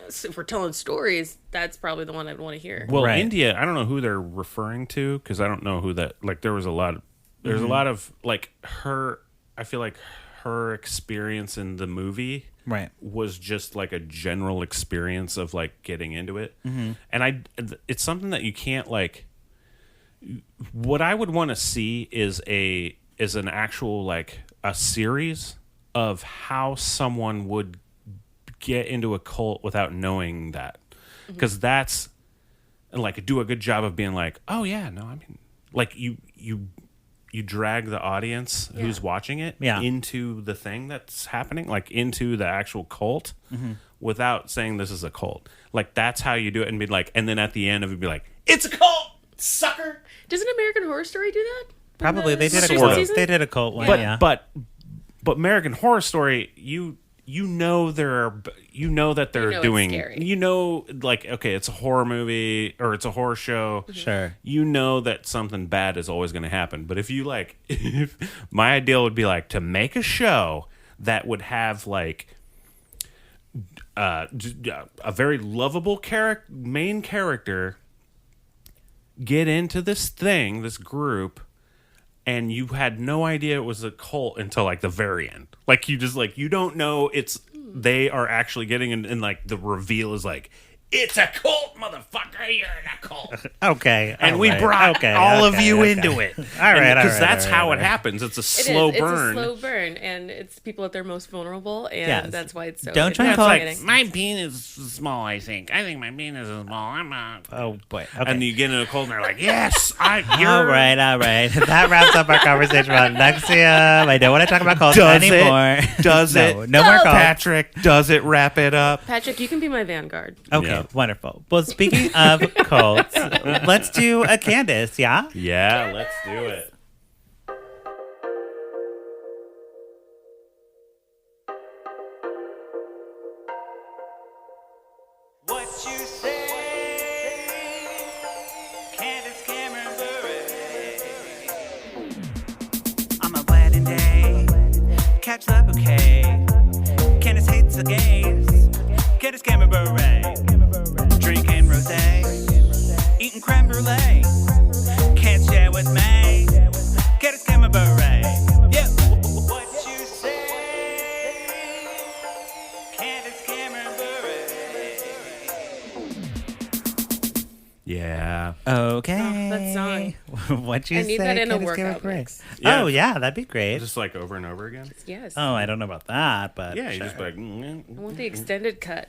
so if we're telling stories, that's probably the one I'd want to hear. Well, India, I don't know who they're referring to because I don't know who that, like, there was a lot of, there's a lot of, like, I feel like her experience in the movie was just, like, a general experience of, like, getting into it. And it's something that you can't, like, what I would want to see is an actual, like, a series of how someone would get into a cult without knowing that. Because that's and like do a good job of being like, oh yeah, no, I mean, like you drag the audience who's watching it into the thing that's happening, like into the actual cult, without saying this is a cult. Like that's how you do it, and be like, and then at the end of it, be like, it's a cult, sucker. Doesn't American Horror Story do that? Probably they did a Sort cult. of. They did a cult one. But American Horror Story, you know that they're doing, it's scary. you know, like, okay, it's a horror movie or it's a horror show. Sure. You know that something bad is always going to happen. But if you like, if my ideal would be like to make a show that would have like a very lovable main character get into this group, and you had no idea it was a cult until like the very end. Like you just like, you don't know they are actually getting in, and like the reveal is like, it's a cult, motherfucker. You're in a cult. Okay. And we brought all of you into it. All right. Because that's how it happens. It's a slow burn. It's a slow burn, and it's people at their most vulnerable, and that's why it's so. Don't try and It's call like, it. my penis is small, I think. I think my penis is small. I'm not. Oh boy. Okay. And you get into a cult, and they're like, yes, you're. All right. That wraps up our conversation about NXIVM. I don't want to talk about cults Does it? anymore. Does no, it? No more cults. Patrick, does it wrap it up? Patrick, you can be my vanguard. Okay, Yeah. wonderful. Well, speaking of cults, let's do a Candace, yeah? Yeah, let's do it. What you say, Candace Cameron Bure. On my wedding day, catch the bouquet. Candace hates the gays. Candace Cameron Bure. Drinking rosé, eating creme brulee. Can't share with me. Candace Cameron Bure. Yeah. What you say, Candace Cameron Bure. Yeah. Okay. that song. What you I need say, that in a Candace workout Cameron Bure? mix. Yeah. Oh, yeah, that'd be great. Just like over and over again? Yes. Oh, I don't know about that, but Yeah, you sure. just like. I want the extended cut.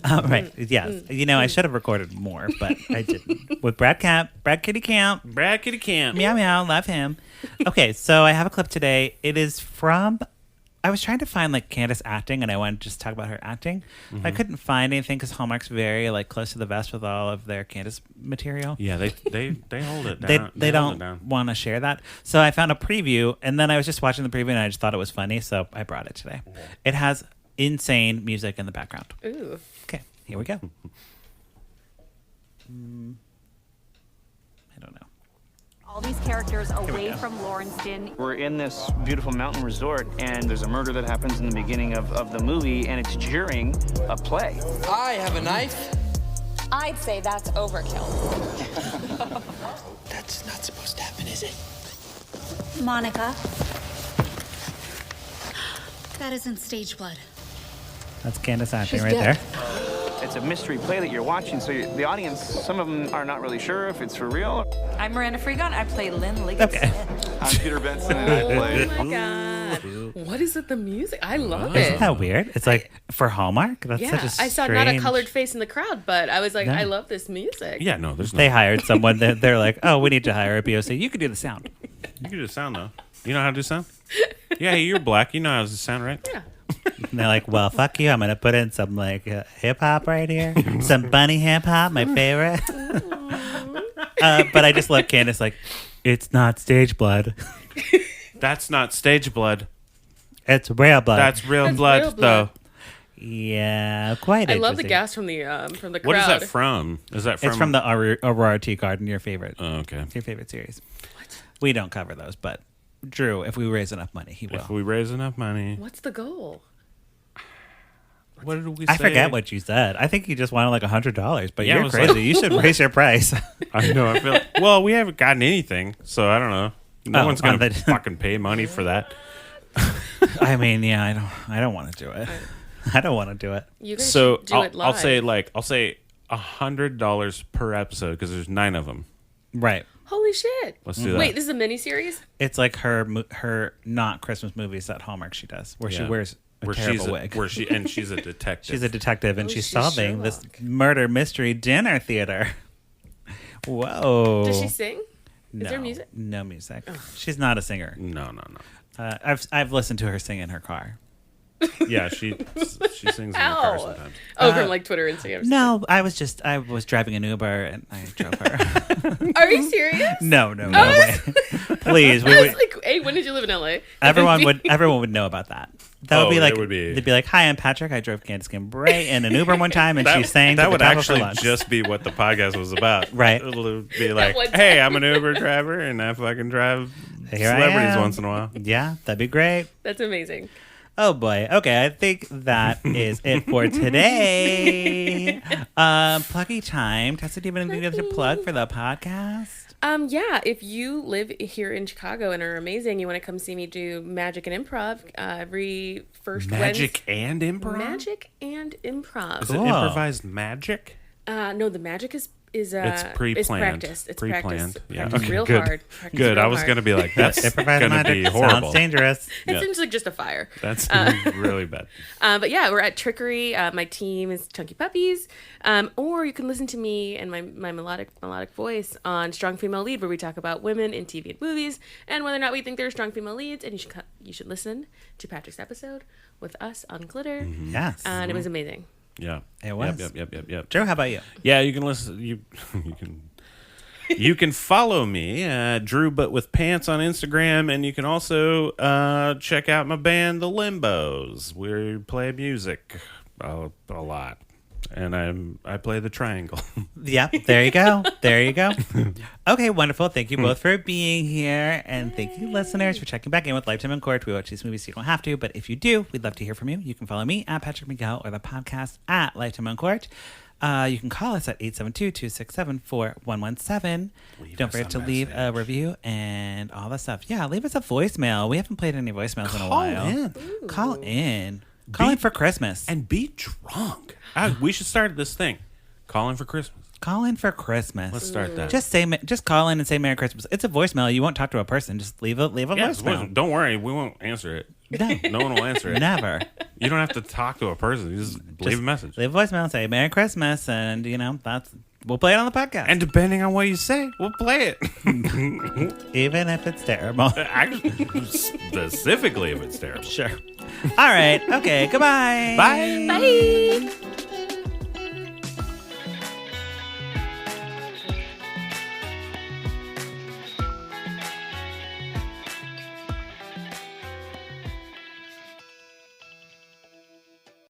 Oh, right. Yes. You know, I should have recorded more, but I didn't. With Brad Kitty Camp. Brad Kitty Camp. Meow meow, love him. Okay, so I have a clip today. It is from. I was trying to find like Candace acting, and I wanted to just talk about her acting. I couldn't find anything because Hallmark's very like close to the vest with all of their Candace material. Yeah, they hold it They down. they hold it don't down. want to share that. So I found a preview, and then I was just watching the preview, and I just thought it was funny, so I brought it today. It has insane music in the background. Ooh. Okay, here we go. I don't know. All these characters away from Lawrencetown. We're in this beautiful mountain resort, and there's a murder that happens in the beginning of the movie, and it's during a play. I have a knife. I'd say that's overkill. That's not supposed to happen, is it? Monica. That isn't stage blood. That's Candace acting She's right dead. there. It's a mystery play that you're watching, so the audience, some of them are not really sure if it's for real. I'm Miranda Freegon. I play Lynn Liggett. Okay. I'm Peter Benson, and I play. Oh my god. What is with the music? I love Isn't it. that weird? It's like for Hallmark. That's Yeah, such a strange... I saw not a colored face in the crowd, but I was like, No. I love this music. Yeah, no, there's no. They hired someone that they're like, oh, we need to hire a POC. You can do the sound. You can do sound though. You know how to do sound? Yeah, you're black. You know how to sound, right? Yeah. And they're like, well, fuck you. I'm gonna put in some like hip hop right here, some bunny hip hop, my favorite. But I just love Candace. Like, it's not stage blood. That's not stage blood. It's real blood. That's real That's blood, real blood. though. Yeah, quite. I love the interesting. gas from the crowd. What is that from? Is that from? It's from the Aurora Tea Garden. Your favorite. Oh, okay. It's your favorite series. We don't cover those, but Drew, if we raise enough money, he will. If we raise enough money. What's the goal? What did we say? I forget what you said. I think you just wanted like $100, but Yeah, it you're was crazy. like- You should raise your price. I know. I feel. Well, we haven't gotten anything, so I don't know. No Oh, one's gonna on the- fucking pay money for that. I mean, yeah, I don't want to do it. I don't want to do it. You guys So should do it live. I'll say $100 per episode because there's 9 of them. Right. Holy shit! Let's do that. Wait, this is a miniseries? It's like her not Christmas movies that Hallmark she does, where she Yeah. wears a terrible wig. She's a detective. She's a detective and Oh, she's she's solving this Sherlock. murder mystery dinner theater. Whoa. Does she sing? No, Is there music? No music. She's not a singer. No. I've listened to her sing in her car. Yeah, she sings in the car sometimes. Oh, from like Twitter, Instagram. No, I was driving an Uber and I drove her. Are you serious? No way. Please, I was like, hey, when did you live in LA? everyone would know about that. That would be like they'd be like, "Hi, I'm Patrick. I drove Candace Bure in an Uber one time, and she sang." That to would the top of her actually lungs." just be what the podcast was about, Right. It'll be like, one "Hey, time. I'm an Uber driver, and I fucking drive Here I celebrities am. once in a while." Yeah, that'd be great. That's amazing. Oh boy. Okay, I think that is it for today. Pluggy time. Tessa, do you have anything to plug for the podcast? Yeah, if you live here in Chicago and are amazing, you want to come see me do magic and improv every first Magic Wednesday. and improv. Magic and improv. Is it Cool. improvised magic? No, the magic is It's pre-planned. It's practiced. It's pre-planned. practiced. Yeah. Practiced Okay, real good. hard. Practiced Good. real I was hard. going to be like, that's Improvised going to magic be horrible. sounds dangerous. It seems like just a fire. That's really bad. But yeah, we're at Trickery. My team is Chunky Puppies. Or you can listen to me and my melodic voice on Strong Female Lead, where we talk about women in TV and movies and whether or not we think they're strong female leads. And you should listen to Patrick's episode with us on Glitter. Yes. And it was amazing. Yeah. It was. Yep. Joe, how about you? Yeah, you can listen. You can follow me, Drew But With Pants on Instagram, and you can also check out my band, The Limbos. We play music a lot, and I play the triangle. Yeah, there you go. Okay, wonderful. Thank you both for being here, and thank you, listeners, for checking back in with Lifetime in Court. We watch these movies, so you don't have to, but if you do, we'd love to hear from you. You can follow me at Patrick Miguel or the podcast at Lifetime in Court. You can call us at 872-267-4117. Don't forget to leave a review and all that stuff. Yeah, leave us a voicemail. We haven't played any voicemails in a while. Call in for Christmas. And be drunk. We should start this thing. Call in for Christmas. Call in for Christmas. Let's start that. Just call in and say Merry Christmas. It's a voicemail. You won't talk to a person. Just leave a voicemail. Don't worry. We won't answer it. No one will answer it. Never. You don't have to talk to a person. You just leave a message. Leave a voicemail and say Merry Christmas, and we'll play it on the podcast. And depending on what you say, we'll play it. Even if it's terrible. Actually, specifically if it's terrible. Sure. All right. Okay. Goodbye. Bye. Bye.